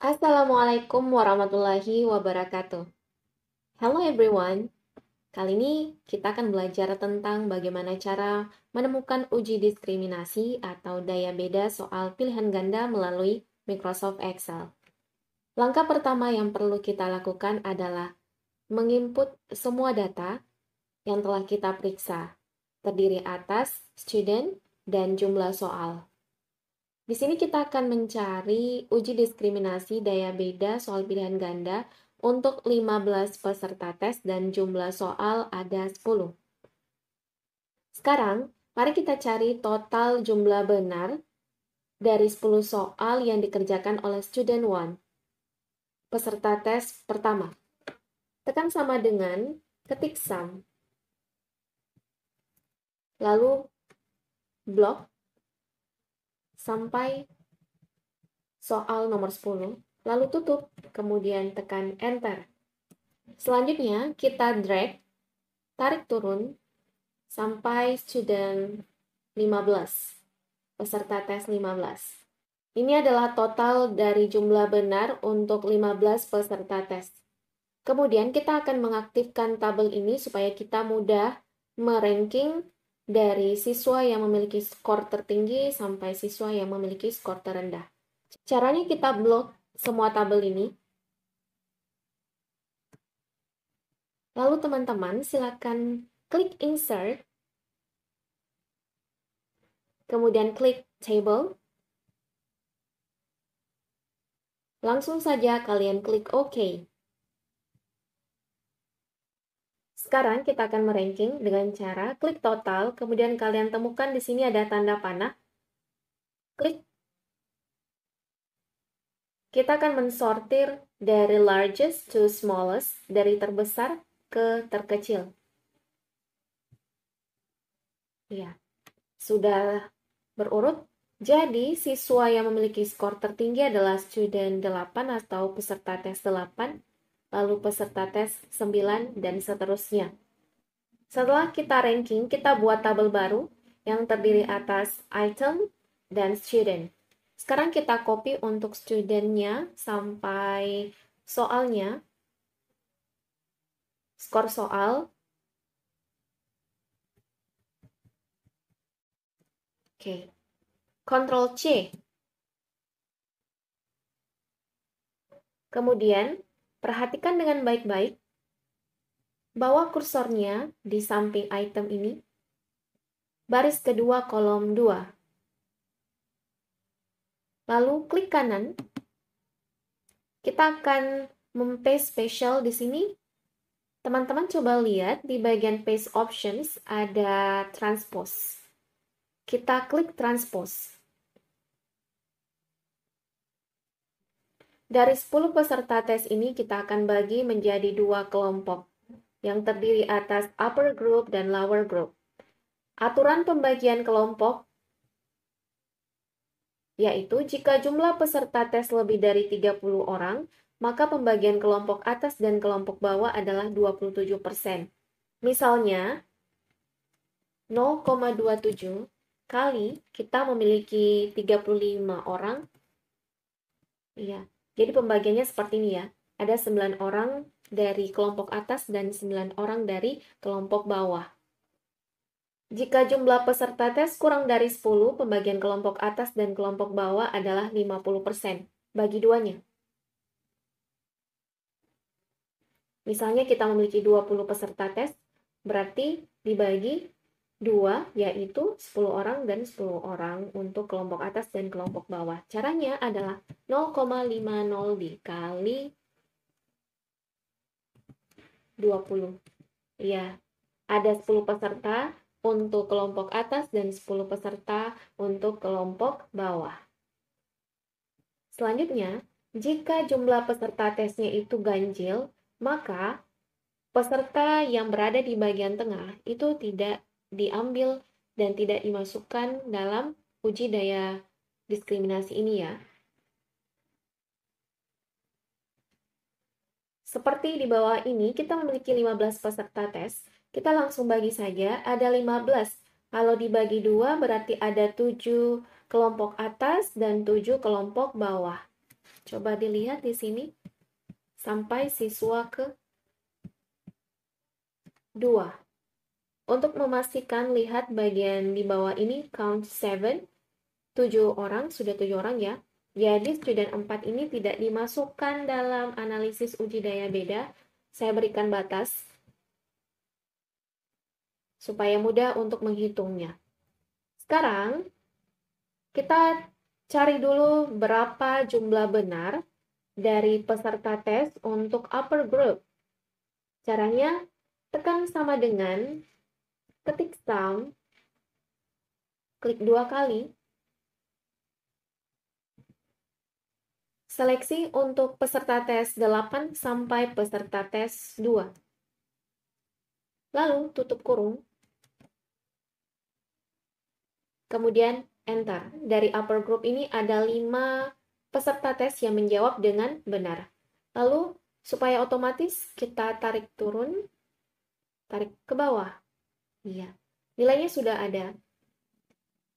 Assalamualaikum warahmatullahi wabarakatuh. Hello everyone. Kali ini kita akan belajar tentang bagaimana cara menemukan uji diskriminasi atau daya beda soal pilihan ganda melalui Microsoft Excel. Langkah pertama yang perlu kita lakukan adalah menginput semua data yang telah kita periksa, terdiri atas student dan jumlah soal. Di sini kita akan mencari uji diskriminasi daya beda soal pilihan ganda untuk 15 peserta tes dan jumlah soal ada 10. Sekarang, mari kita cari total jumlah benar dari 10 soal yang dikerjakan oleh student 1. Peserta tes pertama. Tekan sama dengan ketik sum. Lalu blok sampai soal nomor 10, lalu tutup, kemudian tekan enter. Selanjutnya, kita drag, tarik turun, sampai student 15, peserta tes 15. Ini adalah total dari jumlah benar untuk 15 peserta tes. Kemudian kita akan mengaktifkan tabel ini supaya kita mudah meranking dari siswa yang memiliki skor tertinggi sampai siswa yang memiliki skor terendah. Caranya kita blok semua tabel ini. Lalu teman-teman silakan klik insert, kemudian klik table. Langsung saja kalian klik OK. Sekarang kita akan meranking dengan cara klik total, kemudian kalian temukan di sini ada tanda panah. Klik. Kita akan mensortir dari largest to smallest, dari terbesar ke terkecil. Ya, sudah berurut. Jadi, siswa yang memiliki skor tertinggi adalah student 8 atau peserta tes 8, lalu peserta tes 9, dan seterusnya. Setelah kita ranking, kita buat tabel baru yang terdiri atas item dan student. Sekarang kita copy untuk studentnya sampai soalnya, skor soal. Oke, Ctrl C. Kemudian, perhatikan dengan baik-baik bawa kursornya di samping item ini, baris kedua kolom 2. Lalu klik kanan. Kita akan paste spesial di sini. Teman-teman coba lihat di bagian paste options ada transpose. Kita klik transpose. Dari 10 peserta tes ini kita akan bagi menjadi 2 kelompok yang terdiri atas upper group dan lower group. Aturan pembagian kelompok yaitu jika jumlah peserta tes lebih dari 30 orang, maka pembagian kelompok atas dan kelompok bawah adalah 27%. Misalnya, 0,27 kali kita memiliki 35 orang. Ya, jadi pembagiannya seperti ini ya. Ada 9 orang dari kelompok atas dan 9 orang dari kelompok bawah. Jika jumlah peserta tes kurang dari 10, pembagian kelompok atas dan kelompok bawah adalah 50%. Bagi duanya. Misalnya kita memiliki 20 peserta tes, berarti dibagi 2, yaitu 10 orang dan 10 orang untuk kelompok atas dan kelompok bawah. Caranya adalah 0,50 dikali 20. Ya, ada 10 peserta untuk kelompok atas dan 10 peserta untuk kelompok bawah. Selanjutnya, jika jumlah peserta tesnya itu ganjil, maka peserta yang berada di bagian tengah itu tidak diambil dan tidak dimasukkan dalam uji daya diskriminasi ini ya. Seperti di bawah ini, kita memiliki 15 peserta tes. Kita langsung bagi saja, ada 15. Kalau dibagi 2 berarti ada 7 kelompok atas dan 7 kelompok bawah. Coba dilihat di sini, sampai siswa ke 2. Untuk memastikan, lihat bagian di bawah ini, count 7, 7 orang, sudah 7 orang ya. Jadi student 4 ini tidak dimasukkan dalam analisis uji daya beda. Saya berikan batas supaya mudah untuk menghitungnya. Sekarang, kita cari dulu berapa jumlah benar dari peserta tes untuk upper group. Caranya, tekan sama dengan ketik sum, klik 2 kali. Seleksi untuk peserta tes 8 sampai peserta tes 2. Lalu tutup kurung. Kemudian enter. Dari upper group ini ada 5 peserta tes yang menjawab dengan benar. Lalu supaya otomatis kita tarik turun, tarik ke bawah. Iya, nilainya sudah ada.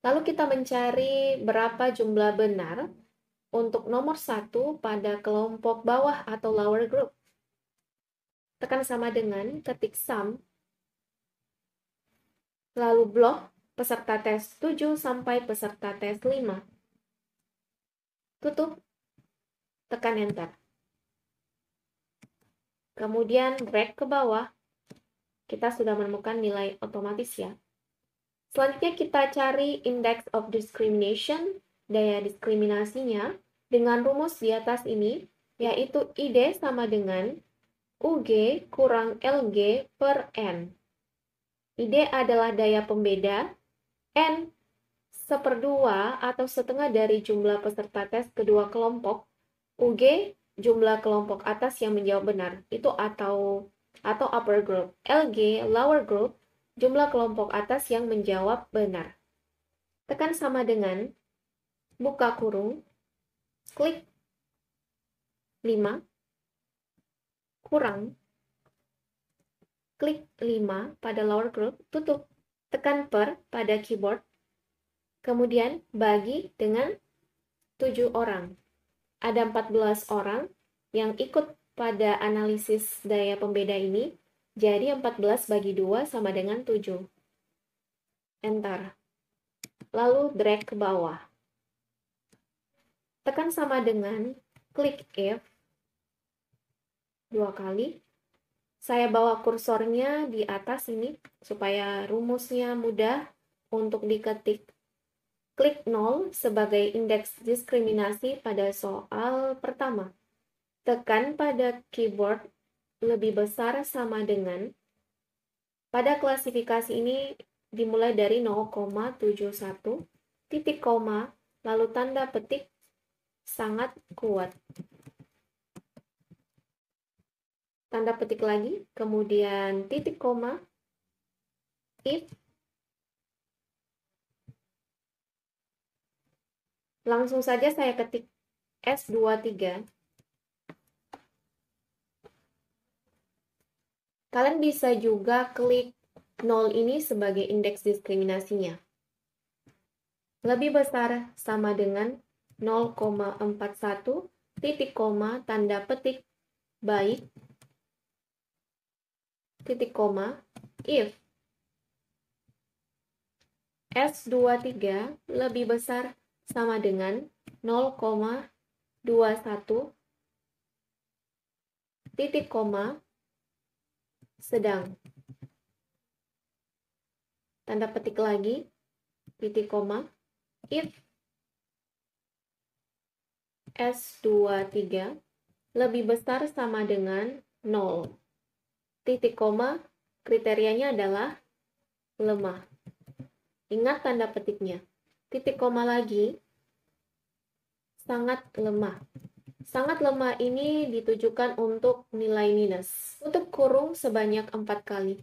Lalu kita mencari berapa jumlah benar untuk nomor 1 pada kelompok bawah atau lower group. Tekan sama dengan ketik sum, lalu blok peserta tes 7 sampai peserta tes 5. Tutup, tekan enter. Kemudian drag ke bawah. Kita sudah menemukan nilai otomatis ya. Selanjutnya kita cari index of discrimination, daya diskriminasinya, dengan rumus di atas ini, yaitu ID sama dengan UG kurang LG per N. ID adalah daya pembeda, N 1/2 atau setengah dari jumlah peserta tes kedua kelompok, UG jumlah kelompok atas yang menjawab benar, itu atau upper group, LG lower group, jumlah kelompok atas yang menjawab benar. Tekan sama dengan, buka kurung, klik 5, kurang, klik 5 pada lower group, tutup, tekan per pada keyboard, kemudian bagi dengan 7 orang. Ada 14 orang yang ikut pada analisis daya pembeda ini, jadi 14 bagi 2 sama dengan 7. Enter. Lalu drag ke bawah. Tekan sama dengan klik if 2 kali. Saya bawa kursornya di atas ini supaya rumusnya mudah untuk diketik. Klik 0 sebagai indeks diskriminasi pada soal pertama. Tekan pada keyboard lebih besar sama dengan, pada klasifikasi ini dimulai dari 0,71, titik koma, lalu tanda petik sangat kuat. Tanda petik lagi, kemudian titik koma, if, langsung saja saya ketik S23. Kalian bisa juga klik 0 ini sebagai indeks diskriminasinya. Lebih besar sama dengan 0,41, titik koma, tanda petik, baik, titik koma, if. S23 lebih besar sama dengan 0,21, titik koma, sedang. Tanda petik lagi, titik koma, if S23 lebih besar sama dengan 0. Titik koma, kriterianya adalah lemah. Ingat tanda petiknya. Titik koma lagi, sangat lemah. Sangat lemah ini ditujukan untuk nilai minus. Tutup kurung sebanyak 4 kali.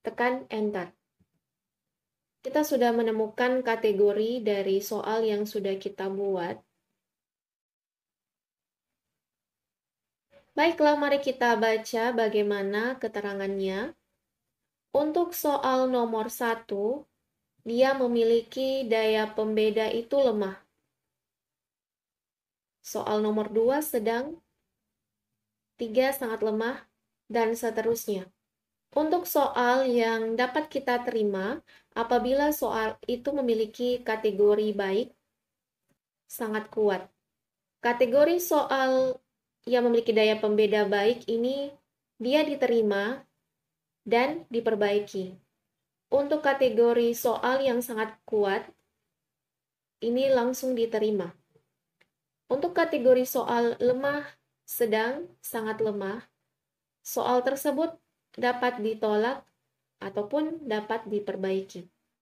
Tekan enter. Kita sudah menemukan kategori dari soal yang sudah kita buat. Baiklah, mari kita baca bagaimana keterangannya. Untuk soal nomor 1, dia memiliki daya pembeda itu lemah. Soal nomor 2 sedang, 3 sangat lemah, dan seterusnya. Untuk soal yang dapat kita terima, apabila soal itu memiliki kategori baik, sangat kuat. Kategori soal yang memiliki daya pembeda baik ini, dia diterima dan diperbaiki. Untuk kategori soal yang sangat kuat, ini langsung diterima. Untuk kategori soal lemah, sedang, sangat lemah, soal tersebut dapat ditolak ataupun dapat diperbaiki.